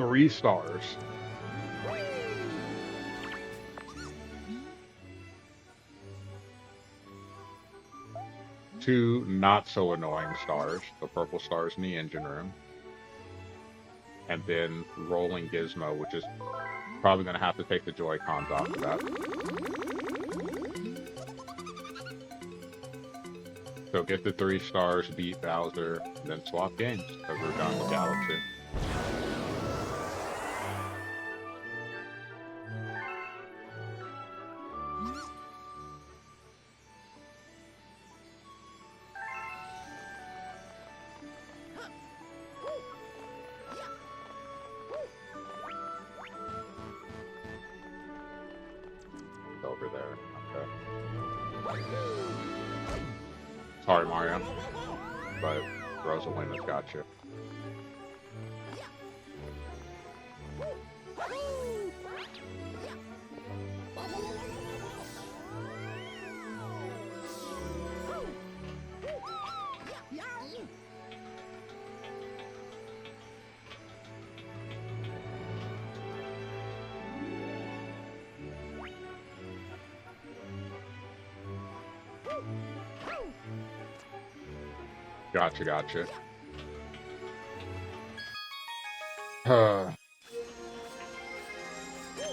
3 stars. 2 not so annoying stars, the purple stars in the engine room. And then rolling gizmo, which is probably going to have to take the Joy-Cons off of that. So get the 3 stars, beat Bowser, and then swap games, because we're done with Galaxy. Over there. Okay. Sorry, Mario. But Rosalina's got you. Gotcha.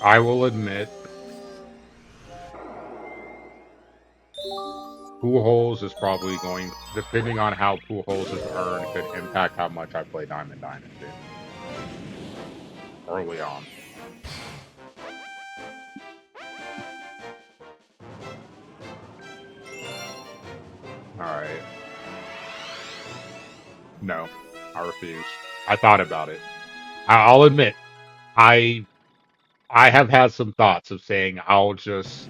I will admit, Pool Holes is probably going, depending on how Pool Holes is earned, could impact how much I play Diamond Dynasty. Early on. Alright. No, I refuse. I thought about it. I'll admit, I have had some thoughts of saying I'll just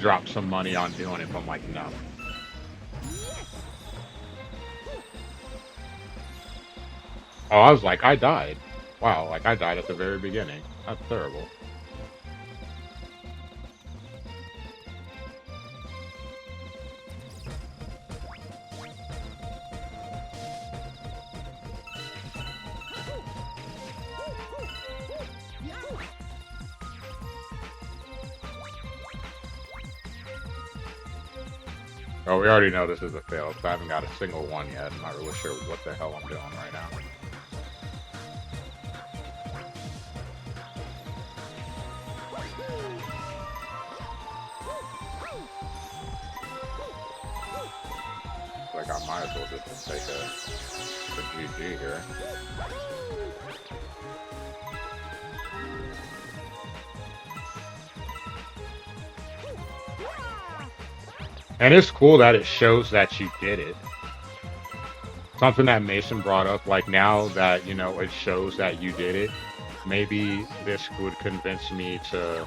drop some money on doing it, but I'm like, no. Oh, I was like, I died. Wow, like I died at the very beginning. That's terrible. Oh, we already know this is a fail, because I haven't got a single one yet. I'm not really sure what the hell I'm doing right now. Like, I might as well just take a GG here. And it's cool that it shows that you did it. Something that Mason brought up, like now that, you know, it shows that you did it, maybe this would convince me to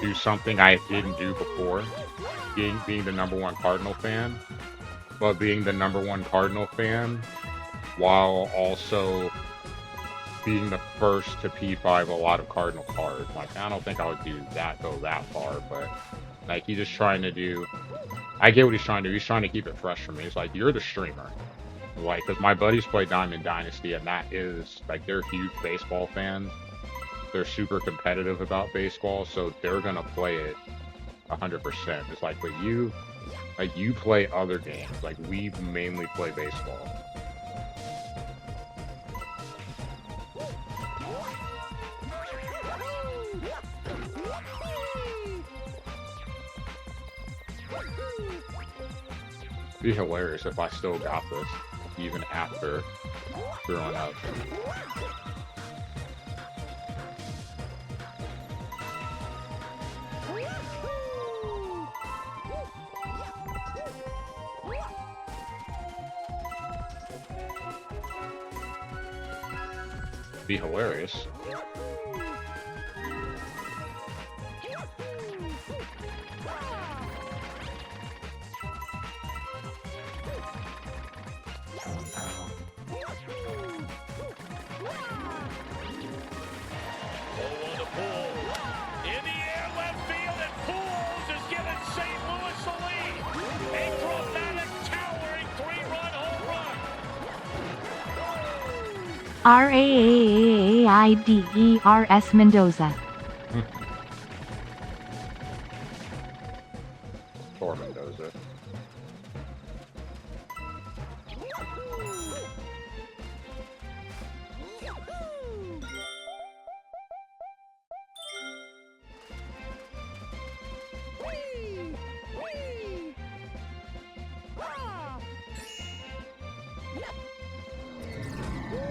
do something I didn't do before, being the #1 Cardinal fan, but being the #1 Cardinal fan while also being the first to P5 a lot of Cardinal cards. Like, I don't think I would go that far, but like, he's just trying to do, I get what he's trying to do. He's trying to keep it fresh for me. It's like, you're the streamer. Like, because my buddies play Diamond Dynasty, and that is, like, they're huge baseball fans. They're super competitive about baseball, so they're going to play it 100%. It's like, but you play other games. Like, we mainly play baseball. It'd be hilarious if I still got this, even after screwing up. Be hilarious. Raidders Mendoza. Poor Mendoza.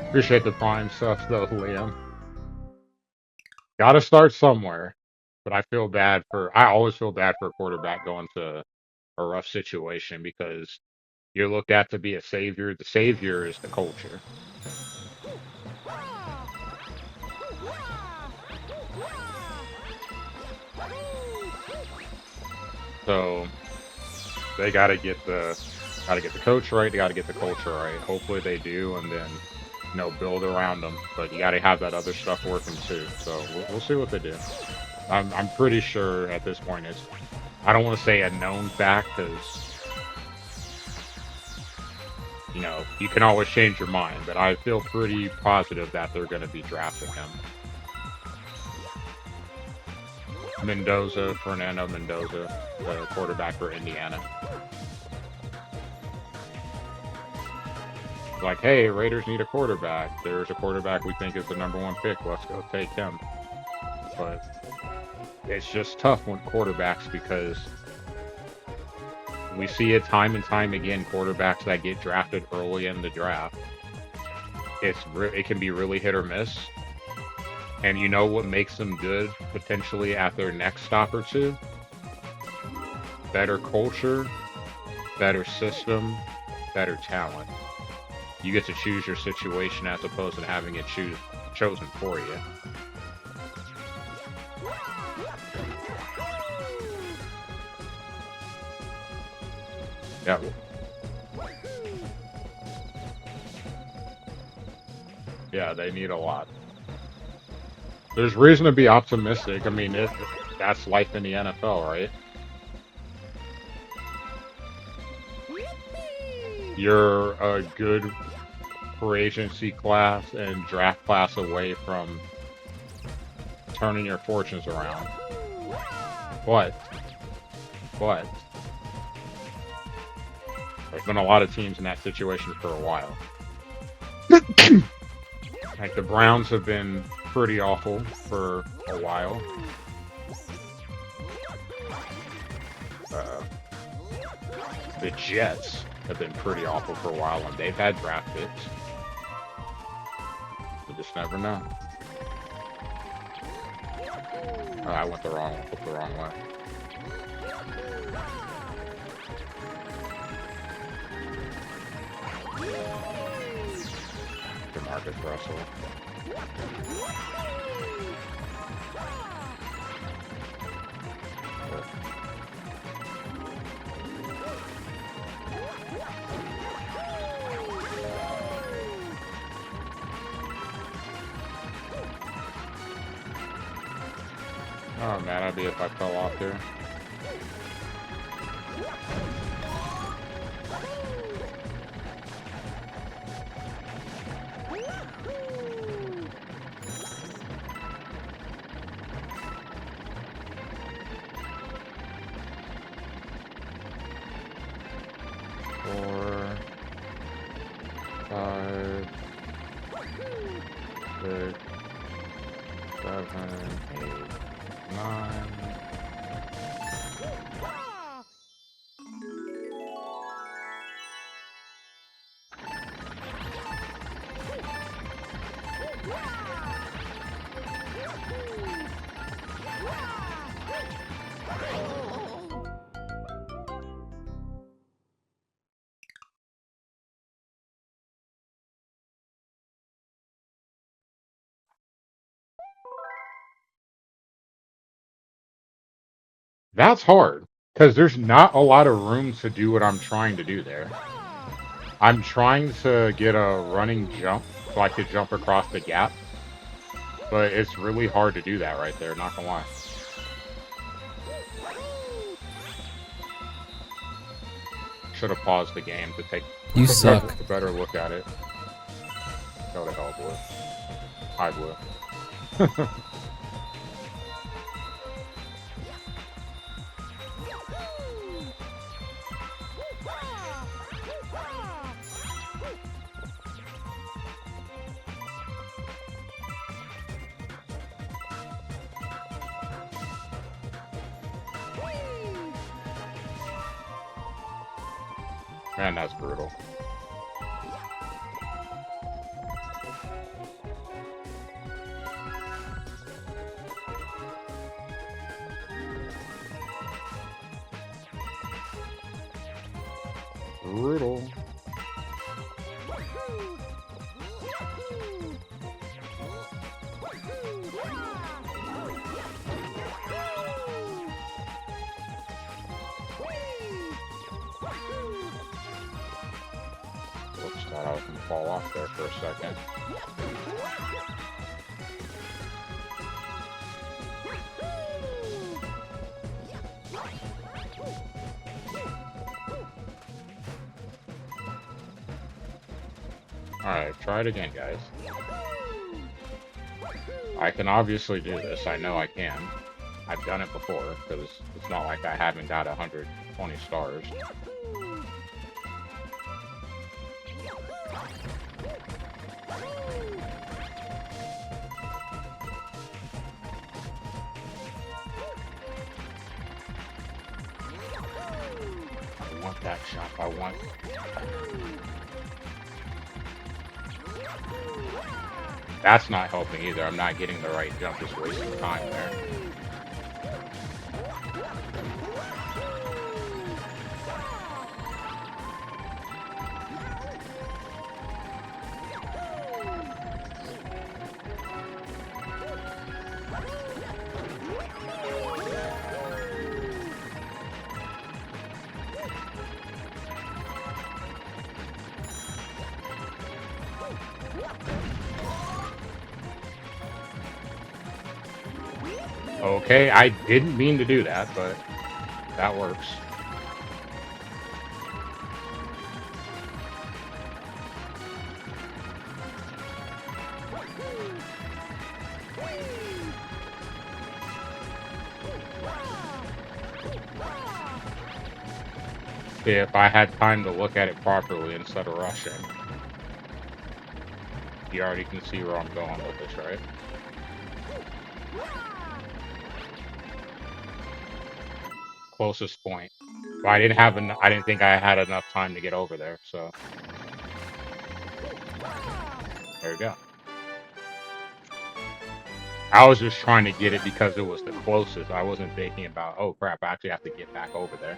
Appreciate the prime stuff though, Liam. Gotta start somewhere. But I always feel bad for a quarterback going to a rough situation because you're looked at to be a savior. The savior is the culture. So they gotta get the coach right, they gotta get the culture right. Hopefully they do, and then build around them. But you gotta have that other stuff working too. So we'll see what they do. I'm pretty sure at this point I don't want to say a known fact because you can always change your mind, but I feel pretty positive that they're going to be drafting him. Fernando Mendoza, the quarterback for Indiana. Like, hey, Raiders need a quarterback. There's a quarterback we think is the #1 pick. Let's go take him. But it's just tough with quarterbacks because we see it time and time again. Quarterbacks that get drafted early in the draft, it can be really hit or miss. And you know what makes them good potentially at their next stop or two? Better culture, better system, better talent. You get to choose your situation as opposed to having it chosen for you. Yeah. Yeah, they need a lot. There's reason to be optimistic. I mean, that's life in the NFL, right? You're a good free agency class and draft class away from turning your fortunes around. But there's been a lot of teams in that situation for a while. Like the Browns have been pretty awful for a while. The Jets have been pretty awful for a while, and they've had draft picks. You just never know. Oh, I went the wrong way. DeMarcus Russell. Oh man, I'd be if I fell off there. That's hard because there's not a lot of room to do what I'm trying to do there. I'm trying to get a running jump so I could jump across the gap, but it's really hard to do that right there, not gonna lie. Should have paused the game to take a better look at it. Go to hell, Blue. Hi, Blue. Man, that's brutal. Brutal. Whoops, thought I was gonna fall off there for a second. Alright, try it again, guys. I can obviously do this. I know I can. I've done it before, because it's not like I haven't got 120 stars. I want that jump. I want... That's not helping either. I'm not getting the right jump. Just wasting time there. Okay, I didn't mean to do that, but that works. See, if I had time to look at it properly instead of rushing, you already can see where I'm going with this, right? Closest point. But I didn't have I didn't think I had enough time to get over there, so there you go. I was just trying to get it because it was the closest. I wasn't thinking about, oh crap, I actually have to get back over there.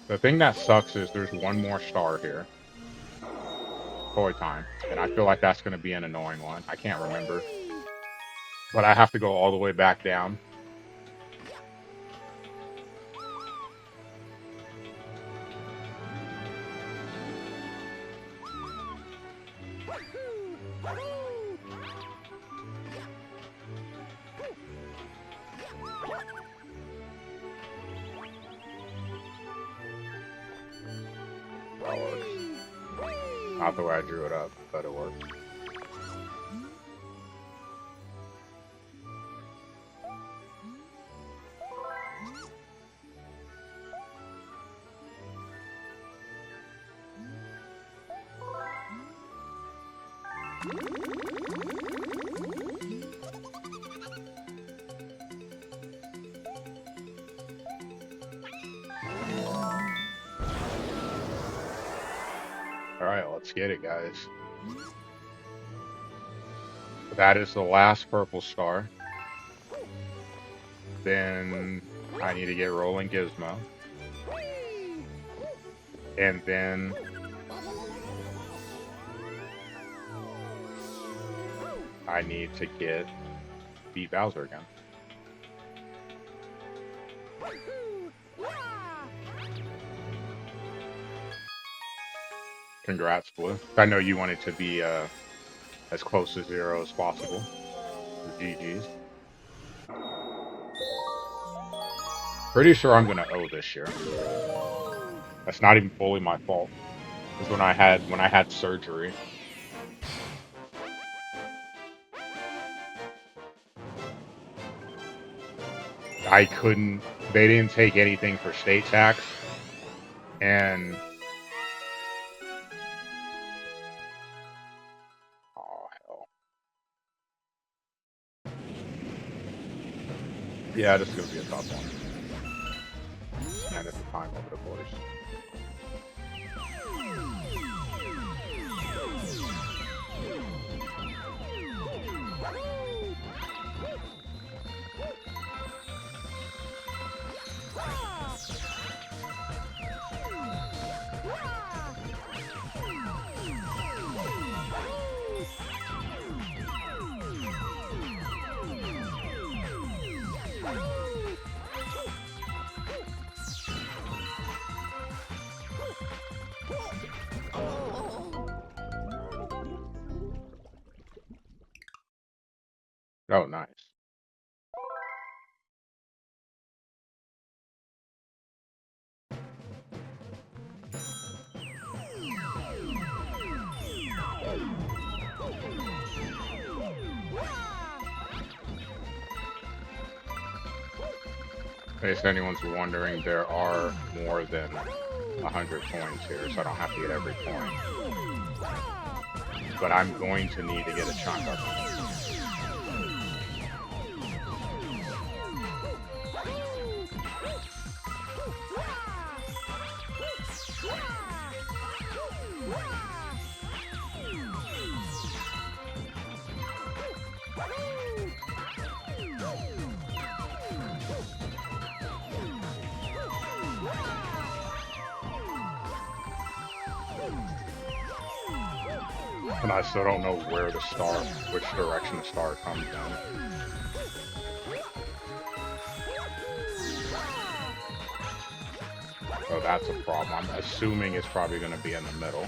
The thing that sucks is there's one more star here. Toy time. And I feel like that's going to be an annoying one. I can't remember. But I have to go all the way back down. That works. Not the way I drew it up, but it worked. Alright, let's get it, guys. That is the last purple star. Then I need to get Rolling Gizmo. And then I need to get the Bowser again. Congrats, Blue. I know you wanted to be as close to 0 as possible. GG's. Pretty sure I'm gonna owe this year. That's not even fully my fault. It's when I had surgery. I couldn't. They didn't take anything for state tax, and oh hell, yeah, this is gonna be a tough one. And at the time over the course. Oh, nice. In case anyone's wondering, there are more than 100 coins here, so I don't have to get every coin. But I'm going to need to get a chunk of them. And I still don't know where the star, which direction the star comes in. So that's a problem. I'm assuming it's probably going to be in the middle.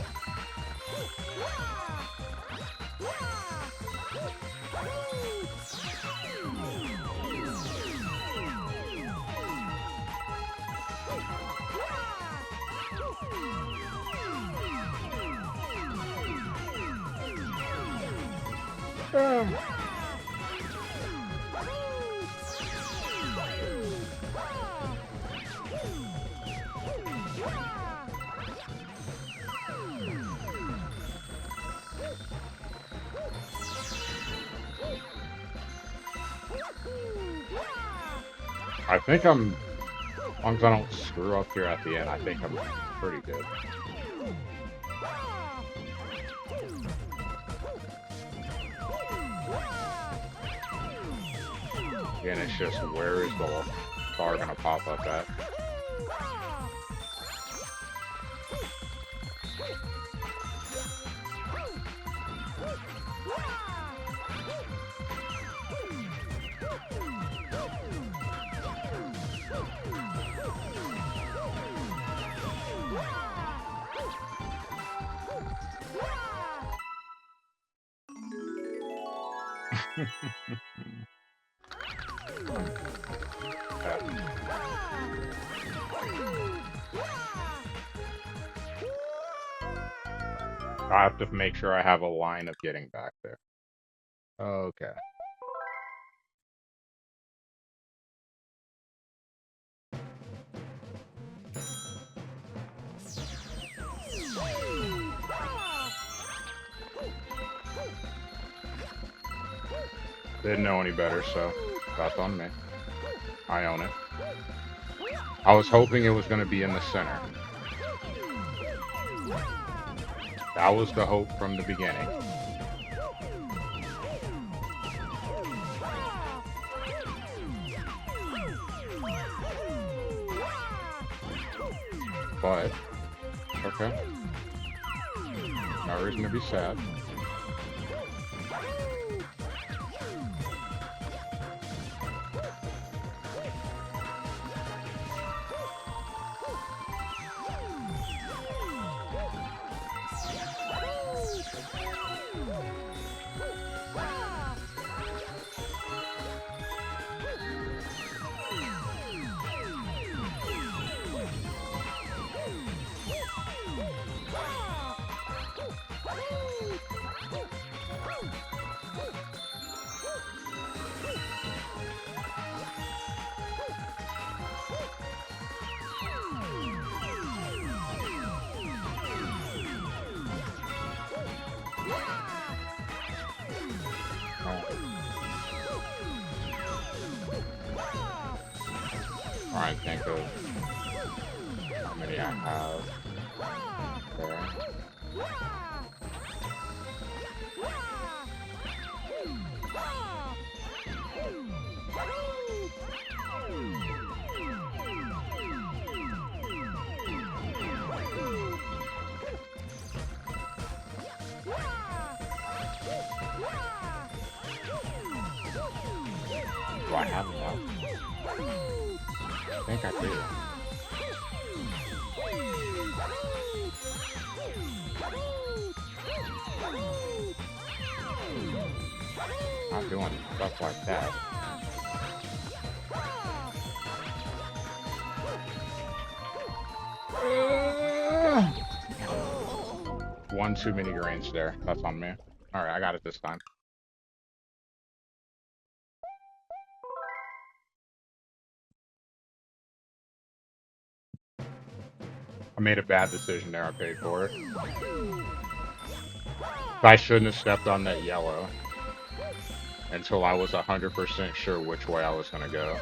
I think as long as I don't screw up here at the end, I think I'm pretty good. Again, it's just where is the star gonna pop up at? I have to make sure I have a line of getting back there. Okay. Didn't know any better, so that's on me. I own it. I was hoping it was going to be in the center. That was the hope from the beginning. But, okay. No reason to be sad. try and think of how many I have there. Do I have enough? I think I do. Not doing stuff like that. One too many greens there. That's on me. Alright, I got it this time. I made a bad decision there. I paid for it. I shouldn't have stepped on that yellow until I was 100% sure which way I was going to go.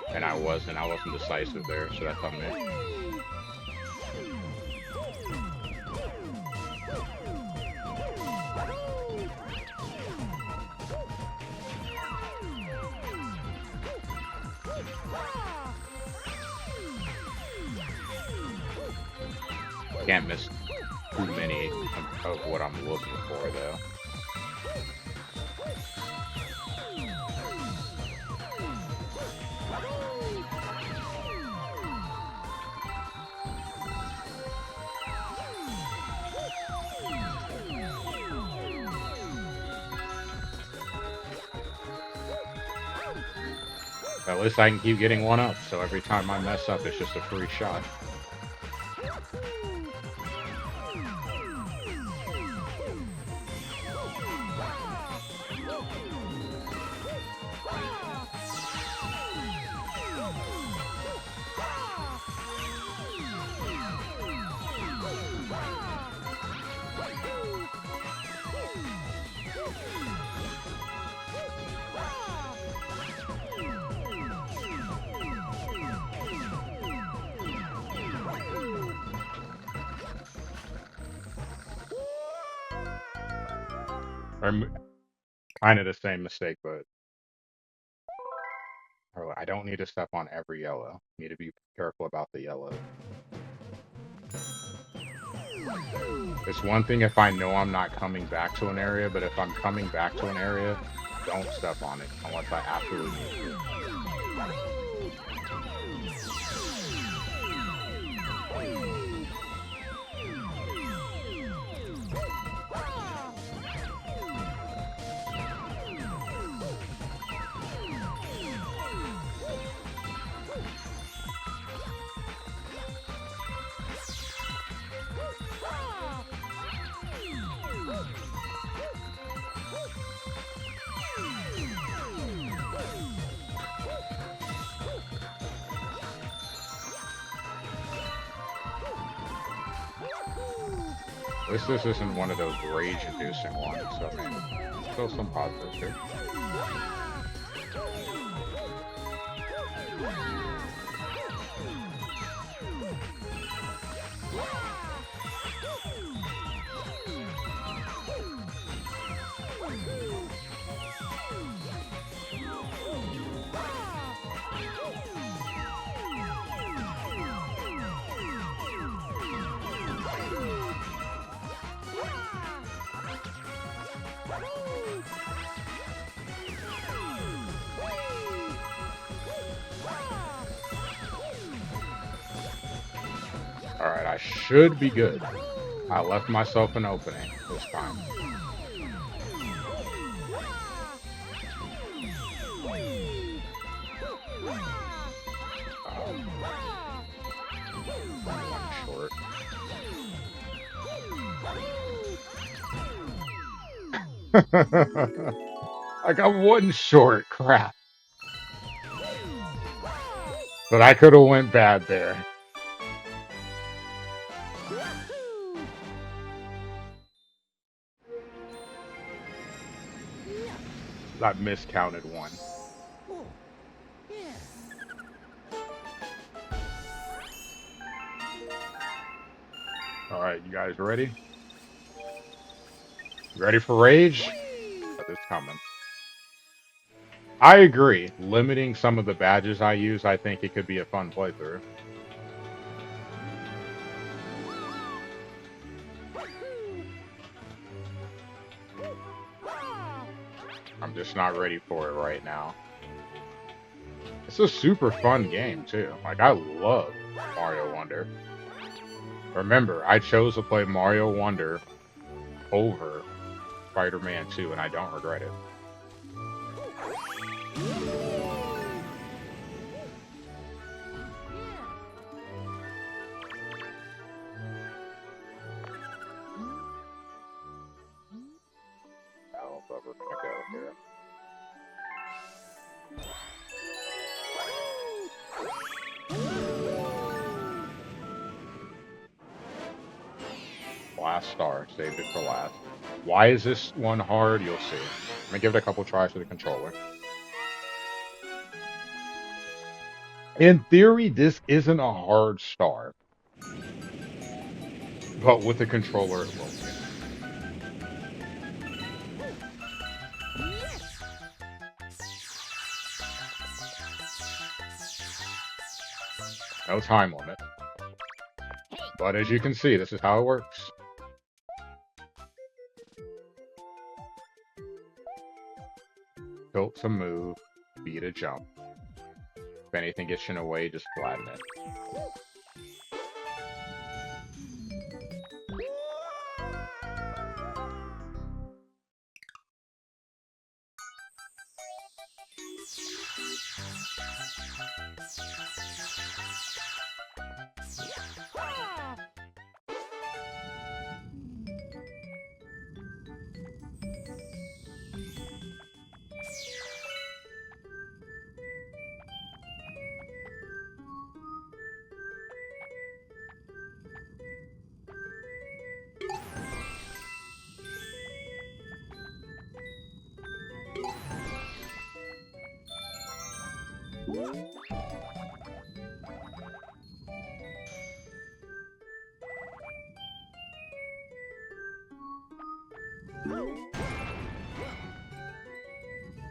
And I wasn't decisive there, so that's on me. Can't miss too many of what I'm looking for, though. At least I can keep getting one up, so every time I mess up, it's just a free shot. Or kind of the same mistake, but I don't need to step on every yellow. I need to be careful about the yellow. It's one thing if I know I'm not coming back to an area, but if I'm coming back to an area, don't step on it unless I absolutely need to. At least this isn't one of those rage-inducing ones, so I mean, still some positives here. Alright, I should be good. I left myself an opening this time. One short. I got one short, crap. But I could have went bad there. I miscounted one. All right, you guys ready? Ready for Rage? It's coming. I agree. Limiting some of the badges I use, I think it could be a fun playthrough. I'm just not ready for it right now. It's a super fun game, too. Like, I love Mario Wonder. Remember, I chose to play Mario Wonder over Spider-Man 2, and I don't regret it. Oh, but we're gonna go here. Last star. Saved it for last. Why is this one hard? You'll see. I'm gonna give it a couple tries with the controller. In theory, this isn't a hard star, but with the controller, it will be. No time limit. But as you can see, this is how it works. Tilt to move, B to jump. If anything gets in the way, just flatten it.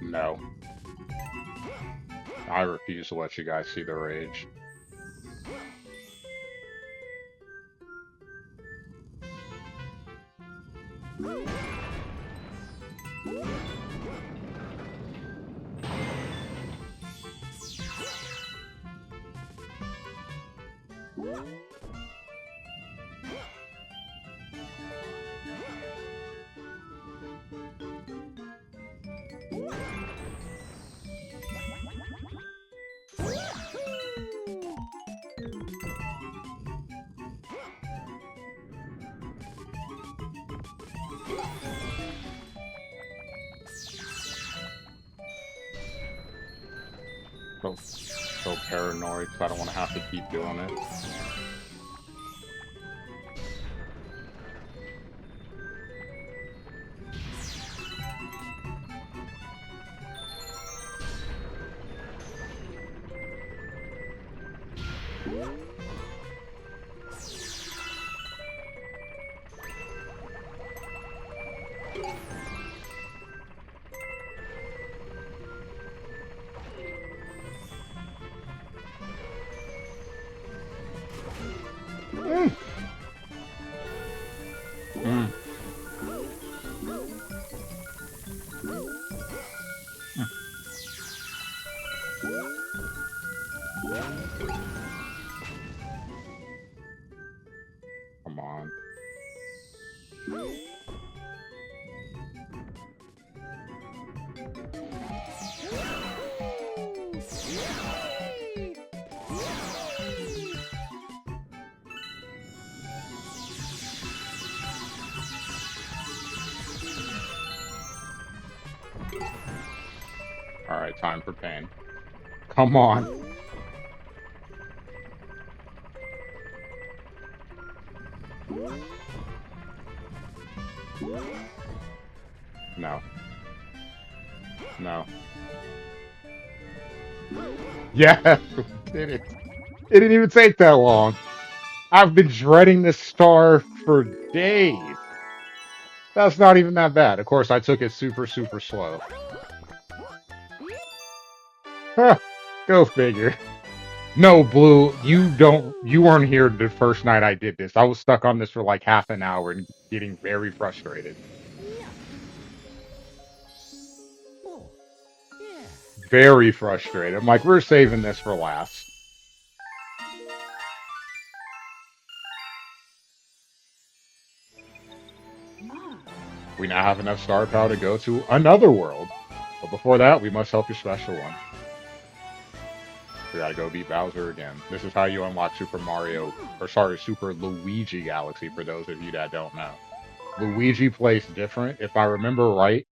No. I refuse to let you guys see the rage. So paranoid because I don't want to have to keep doing it. Mm. Mm. Come on. All right, time for pain. Come on. No. No. Yeah, we did it. It didn't even take that long. I've been dreading this star for days. That's not even that bad. Of course, I took it super, super slow. Huh, go figure. No, Blue, you weren't here the first night I did this. I was stuck on this for like half an hour and getting very frustrated. Very frustrated. I'm like, we're saving this for last. We now have enough star power to go to another world. But before that, we must help your special one. We gotta go beat Bowser again. This is how you unlock Super Mario, or sorry, Super Luigi Galaxy, for those of you that don't know. Luigi plays different. If I remember right,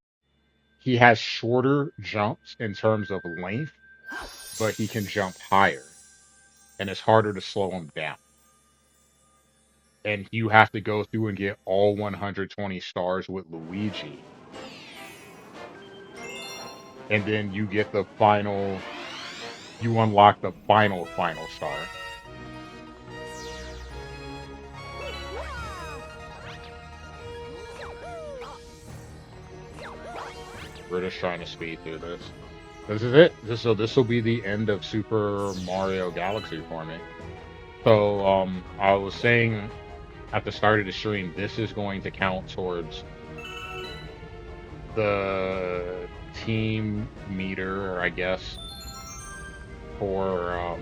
he has shorter jumps in terms of length, but he can jump higher, and it's harder to slow him down. And you have to go through and get all 120 stars with Luigi, and then you get the final, you unlock the final star. We're just trying to speed through this. This is it. This will be the end of Super Mario Galaxy for me. So I was saying at the start of the stream, this is going to count towards the team meter, I guess, for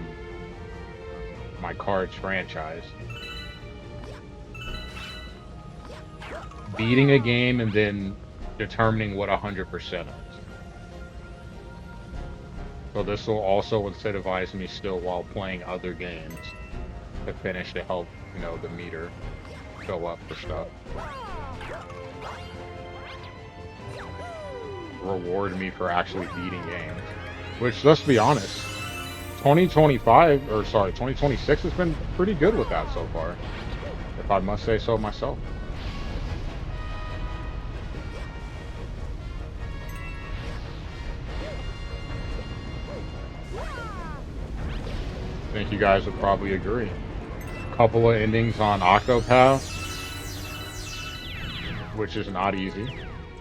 my cards franchise. Beating a game and then determining what 100% is. So this will also incentivize me still while playing other games to finish to help, the meter go up for stuff. Reward me for actually beating games. Which, let's be honest, 2026 has been pretty good with that so far, if I must say so myself. I think you guys would probably agree. Couple of endings on Octopath, which is not easy.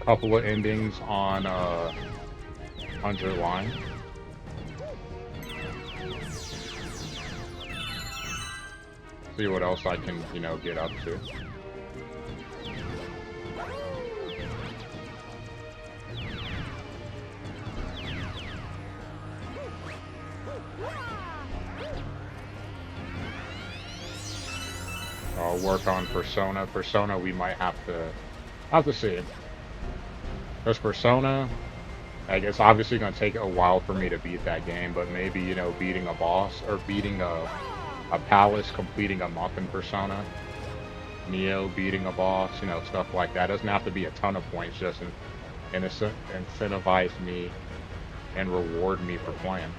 Couple of endings on Underline. See what else I can, get up to. I'll work on Persona. Persona, we might have to see it. Because Persona, like, it's obviously going to take a while for me to beat that game, but maybe, beating a boss or beating a palace, completing a month in Persona, Neo beating a boss, stuff like that. Doesn't have to be a ton of points, just incentivize me and reward me for playing.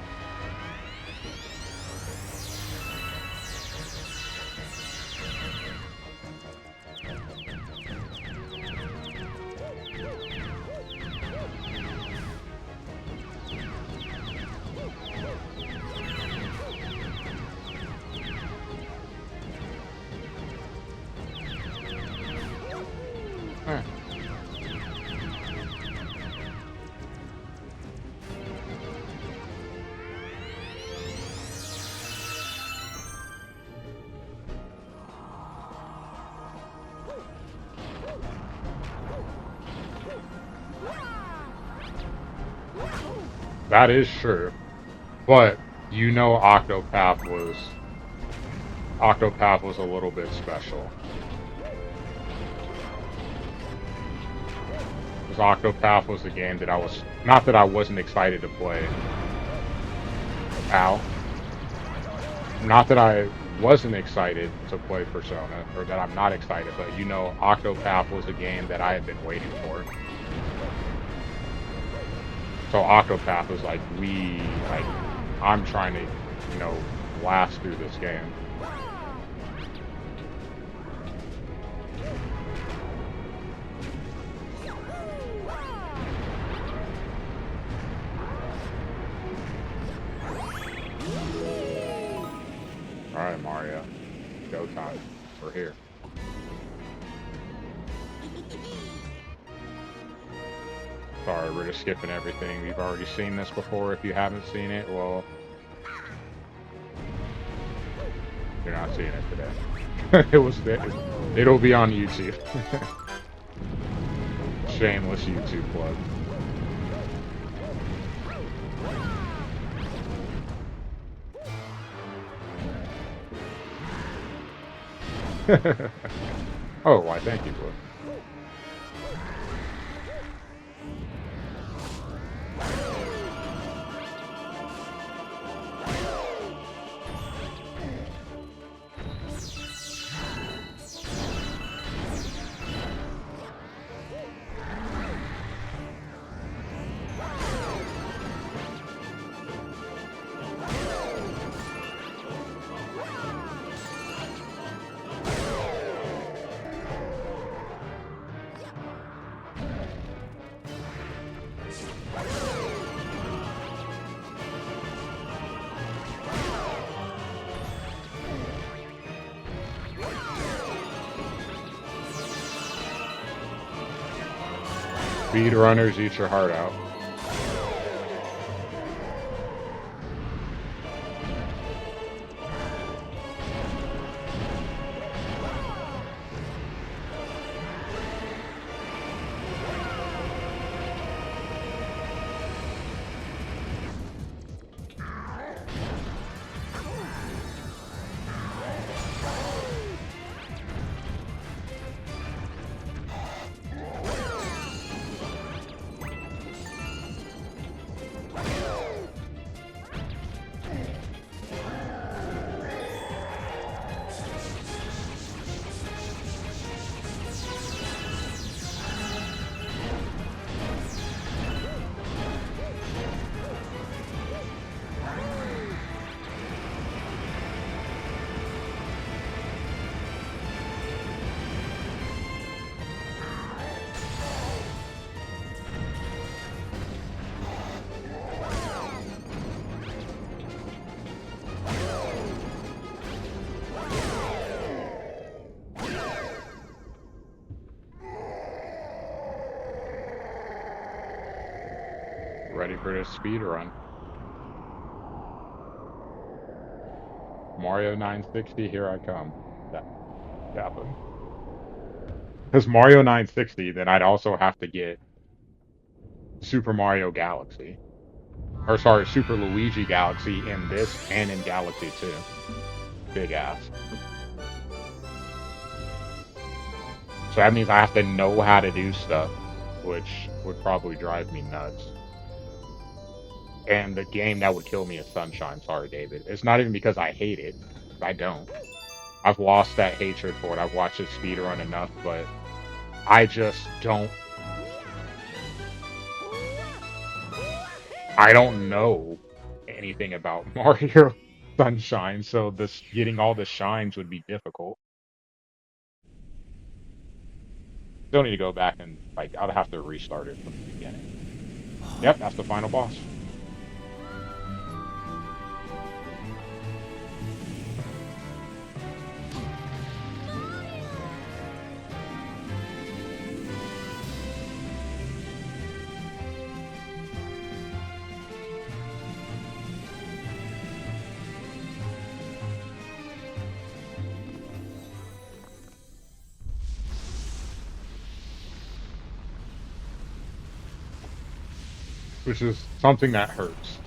That is true, but Octopath was a little bit special. Because Octopath was the game that not that I wasn't excited to play. Ow. Not that I wasn't excited to play Persona, or that I'm not excited, but Octopath was a game that I had been waiting for. So Octopath was like, I'm trying to, blast through this game. Alright, Mario. Go time. run. We're here. Sorry, we're just skipping everything. We've already seen this before. If you haven't seen it, well, you're not seeing it today. It was there. It'll be on YouTube. Shameless YouTube plug. Oh, why? Thank you, Blue. Speedrunners, eat your heart out. Ready for this speed run. Mario 960, here I come. That happened. Because Mario 960, then I'd also have to get Super Mario Galaxy. Or sorry, Super Luigi Galaxy in this and in Galaxy 2. Big ass. So that means I have to know how to do stuff, which would probably drive me nuts. And the game that would kill me is Sunshine. Sorry, David. It's not even because I hate it. I don't. I've lost that hatred for it. I've watched it speedrun enough, but I just don't. I don't know anything about Mario Sunshine, so this getting all the shines would be difficult. Still need to go back and like I'd have to restart it from the beginning. Yep, that's the final boss. Which is something that hurts.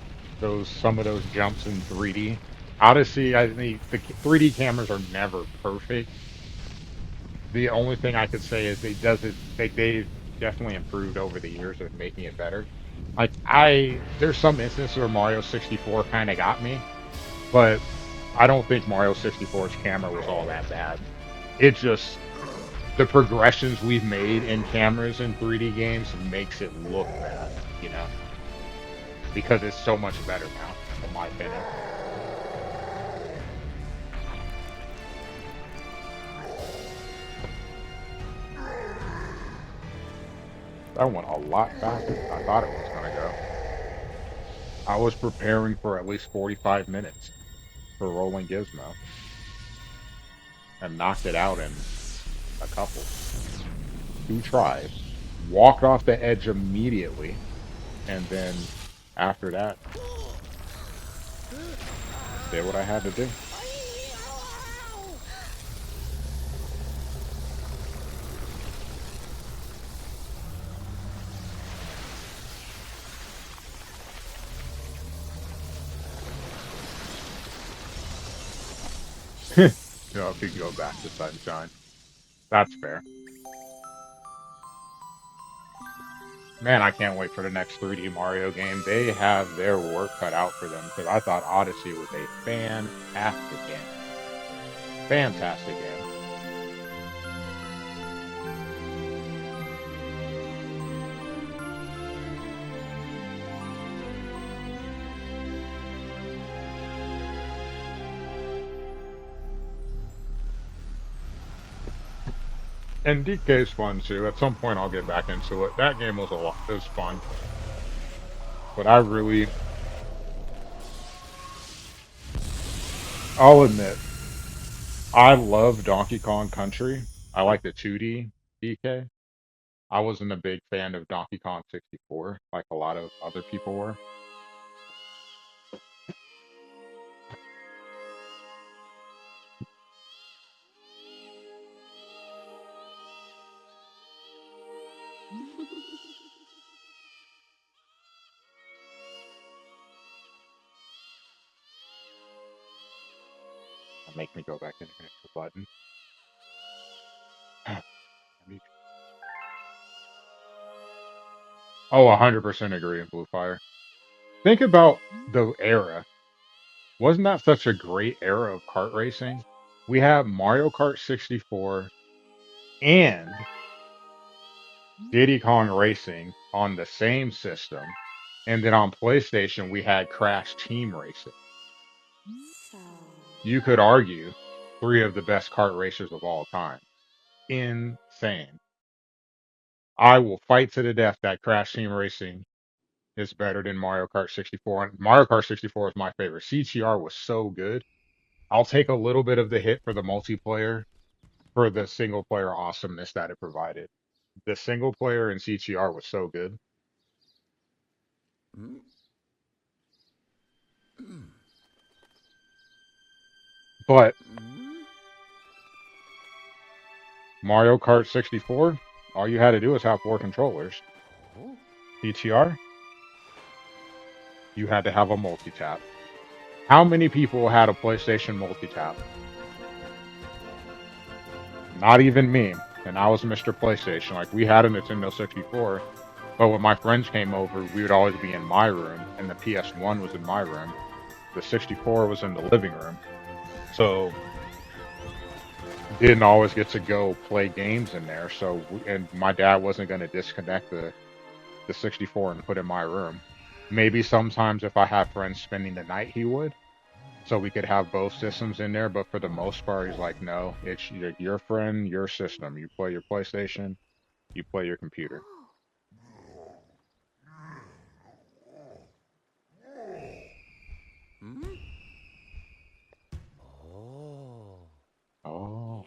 Some of those jumps in 3D. Odyssey, I think the 3D cameras are never perfect. The only thing I could say is they've definitely improved over the years of making it better. Like there's some instances where Mario 64 kind of got me, but I don't think Mario 64's camera was all that bad. It just the progressions we've made in cameras in 3D games makes it look bad, you know, because it's so much better now, in my opinion. That went a lot faster than I thought it was gonna go. I was preparing for at least 45 minutes for Rolling Gizmo. and knocked it out in a couple, 2 tries. Walked off the edge immediately, and then after that, did what I had to do. If you go back to Sunshine, that's fair. Man, I can't wait for the next 3D Mario game. They have their work cut out for them because I thought Odyssey was a fantastic game. Fantastic game. And DK is fun too. At some point, I'll get back into it. That game was a lot. It was fun, but I'll admit, I love Donkey Kong Country. I like the 2D DK. I wasn't a big fan of Donkey Kong 64, like a lot of other people were. That make me go back and hit the button. Oh, 100% agree in Blue Fire. Think about the era. Wasn't that such a great era of kart racing? We have Mario Kart 64 and Diddy Kong Racing on the same system. And then on PlayStation, we had Crash Team Racing. You could argue 3 of the best kart racers of all time. Insane. I will fight to the death that Crash Team Racing is better than Mario Kart 64. And Mario Kart 64 is my favorite. CTR was so good. I'll take a little bit of the hit for the multiplayer for the single player awesomeness that it provided. The single player in CTR was so good. But Mario Kart 64, all you had to do was have 4 controllers. CTR, you had to have a multi-tap. How many people had a PlayStation multi-tap? Not even me. And I was Mr. PlayStation. Like, we had a Nintendo 64, but when my friends came over, we would always be in my room, and the PS1 was in my room. The 64 was in the living room. So, didn't always get to go play games in there. So, and my dad wasn't going to disconnect the 64 and put in my room. Maybe sometimes if I have friends spending the night, he would. So we could have both systems in there, but for the most part, he's like, no, it's your friend, your system. You play your PlayStation, you play your computer. Oh,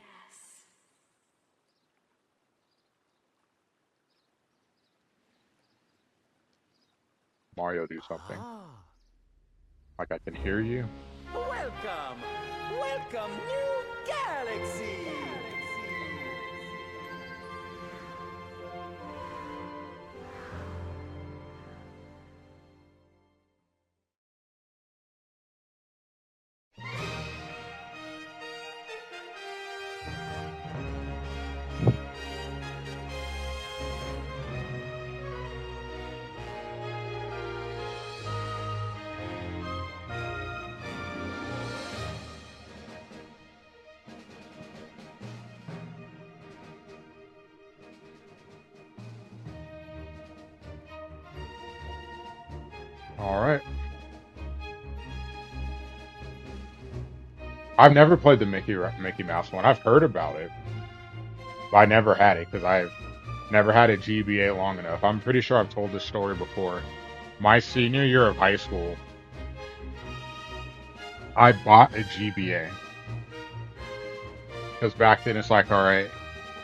Mario, do something. Like I can hear you. Welcome! Welcome, new galaxy! All right. I've never played the Mickey Mouse one. I've heard about it, but I never had it because I've never had a GBA long enough. I'm pretty sure I've told this story before. My senior year of high school, I bought a GBA Because back then it's like, all right,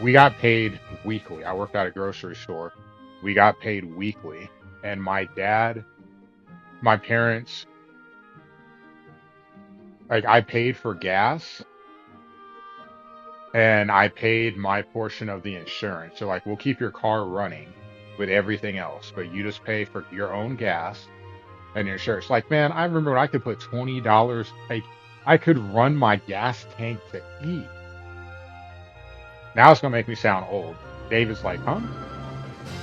we got paid weekly. I worked at a grocery store. We got paid weekly. And my dad, my parents, like I paid for gas and I paid my portion of the insurance. So like we'll keep your car running with everything else, but you just pay for your own gas and your insurance. Like, man, I remember when I could put $20, like I could run my gas tank to eat. Now it's gonna make me sound old. David's like, huh?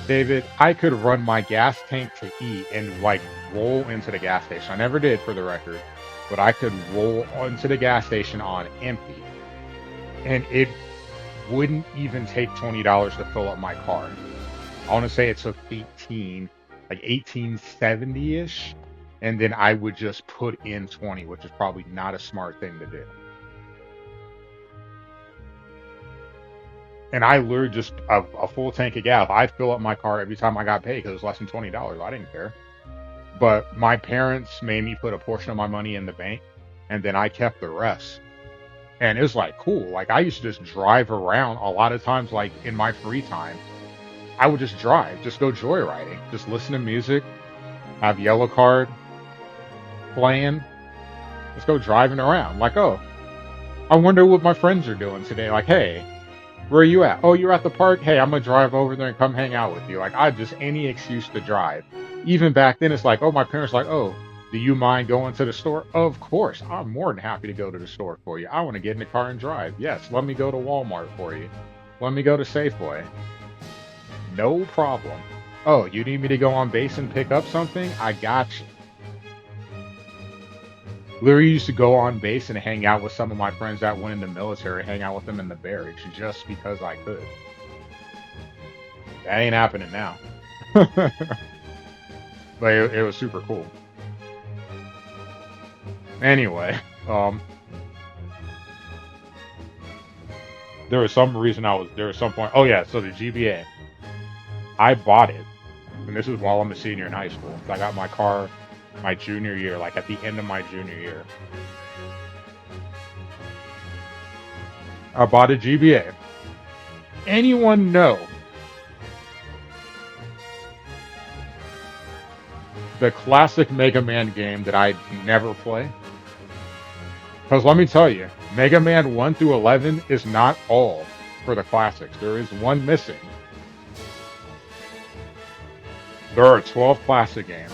David, I could run my gas tank to eat and like roll into the gas station. I never did for the record, but I could roll into the gas station on empty. And it wouldn't even take $20 to fill up my car. I want to say it took 1870-ish. And then I would just put in 20, which is probably not a smart thing to do. And I literally just a full tank of gas. I'd fill up my car every time I got paid because it was less than $20. I didn't care. But my parents made me put a portion of my money in the bank, and then I kept the rest. And it was like cool. Like I used to just drive around a lot of times, like in my free time. I would just drive, just go joyriding, just listen to music, have Yellow Card playing, just go driving around. Like, oh, I wonder what my friends are doing today. Like, hey, where are you at? Oh, you're at the park? Hey, I'm gonna drive over there and come hang out with you. Like, I just any excuse to drive. Even back then, it's like, oh, my parents like, oh, do you mind going to the store? Of course, I'm more than happy to go to the store for you. I want to get in the car and drive. Yes, let me go to Walmart for you. Let me go to Safeway. No problem. Oh, you need me to go on base and pick up something? I got you. Literally used to go on base and hang out with some of my friends that went in the military, hang out with them in the barracks just because I could. That ain't happening now. But it was super cool. Anyway, there was some reason there was some point. Oh yeah, so the GBA, I bought it, and this is while I'm a senior in high school. I got my car my junior year, like at the end of my junior year. I bought a GBA. Anyone know the classic Mega Man game that I'd never play? Because let me tell you, Mega Man 1 through 11 is not all for the classics. There is one missing. There are 12 classic games.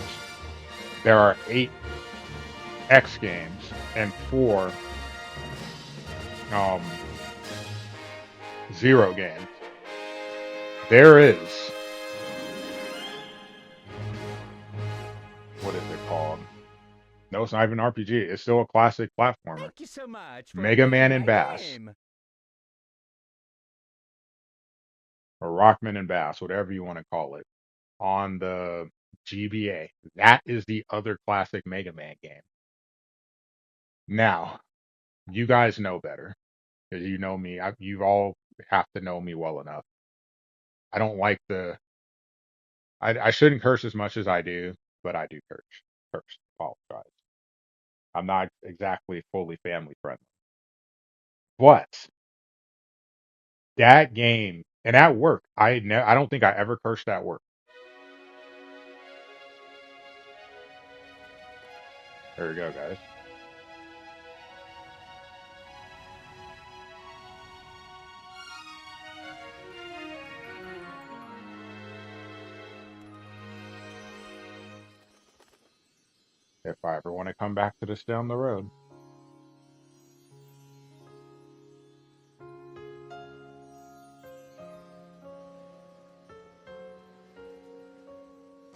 There are 8 X games and 4 Zero games. There is, what is it called? No, it's not even an RPG. It's still a classic platformer. Thank you so much for Mega playing Man and my Bass. game. Or Rockman and Bass, whatever you want to call it, on the GBA. That is the other classic Mega Man game. Now, you guys know better because you know me. You all have to know me well enough. I don't like I shouldn't curse as much as I do, but I do curse. Curse. Apologize. I'm not exactly fully family friendly. But that game and at work, I don't think I ever cursed at work. There we go, guys. If I ever want to come back to this down the road.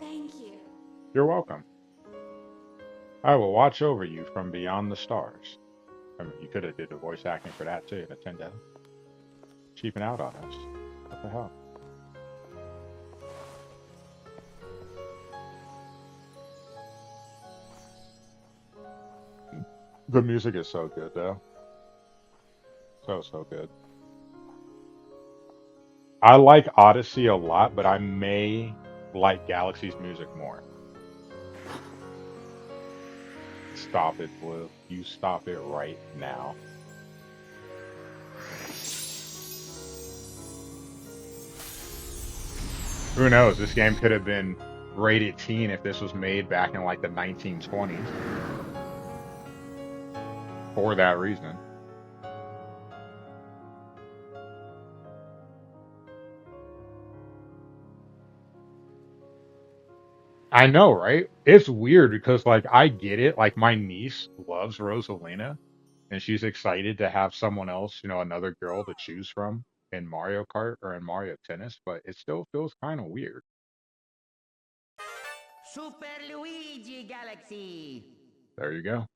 Thank you. You're welcome. I will watch over you from beyond the stars. I mean, you could have did the voice acting for that too, Nintendo. Cheaping out on us. What the hell? The music is so good, though. So good. I like Odyssey a lot, but I may like Galaxy's music more. Stop it, Blue. You stop it right now. Who knows? This game could have been rated teen if this was made back in like the 1920s for that reason. I know, right? It's weird because like I get it. Like my niece loves Rosalina and she's excited to have someone else, another girl to choose from in Mario Kart or in Mario Tennis, but it still feels kind of weird. Super Luigi Galaxy. There you go.